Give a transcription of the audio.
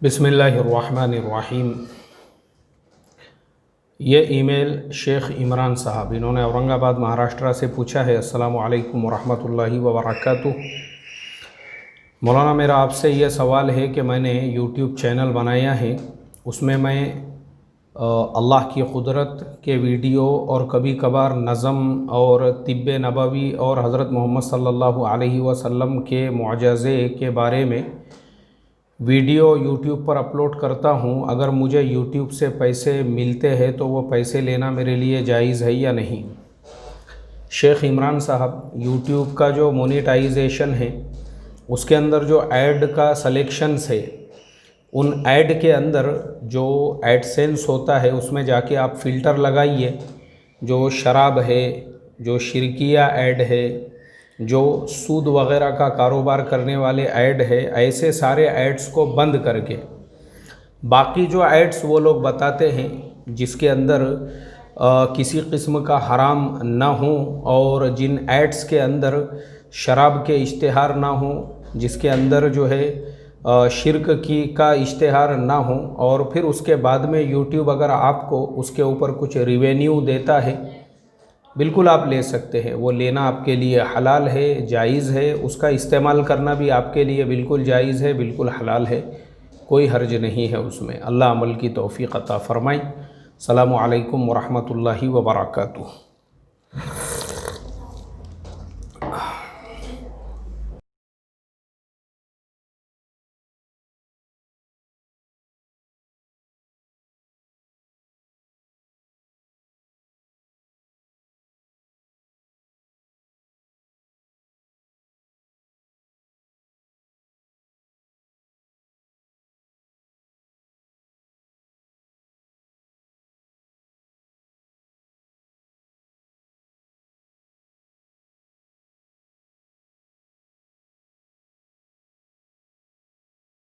बिस्मिल्लाहिर्रहमानिर्रहीम। ये ईमेल शेख इमरान साहब, इन्होंने औरंगाबाद महाराष्ट्र से पूछा है। अस्सलामु अलैकुम वरहमतुल्लाहि वबरकातुहू। मौलाना, मेरा आपसे ये सवाल है कि मैंने यूट्यूब चैनल बनाया है, उसमें मैं अल्लाह की क़ुदरत के वीडियो और कभी कभार नज़म और तिब्ब नबवी और हज़रत मोहम्मद सल्लल्लाहु अलैहि वसल्लम के मुअज़्ज़े के बारे में वीडियो यूट्यूब पर अपलोड करता हूँ। अगर मुझे यूट्यूब से पैसे मिलते हैं तो वो पैसे लेना मेरे लिए जायज़ है या नहीं? शेख इमरान साहब, यूट्यूब का जो मोनेटाइजेशन है उसके अंदर जो ऐड का सलेक्शंस है, उन ऐड के अंदर जो एडसेंस होता है उसमें जाके आप फ़िल्टर लगाइए। जो शराब है, जो शिरकिया ऐड है, जो सूद वग़ैरह का कारोबार करने वाले ऐड है, ऐसे सारे ऐड्स को बंद करके बाकी जो ऐड्स वो लोग बताते हैं जिसके अंदर किसी किस्म का हराम ना हो और जिन ऐड्स के अंदर शराब के इश्तिहार ना हो, जिसके अंदर जो है शिरक की का इश्तिहार ना हो, और फिर उसके बाद में यूट्यूब अगर आपको उसके ऊपर कुछ रिवेन्यू देता है, बिल्कुल आप ले सकते हैं। वो लेना आपके लिए हलाल है, जायज़ है। उसका इस्तेमाल करना भी आपके लिए बिल्कुल जायज़ है, बिल्कुल हलाल है, कोई हर्ज नहीं है उसमें। अल्लाह अमल की तौफ़ीक़ अता फ़रमाए। अस्सलामु अलैकुम वरहमतुल्लाहि वबरकातुहू।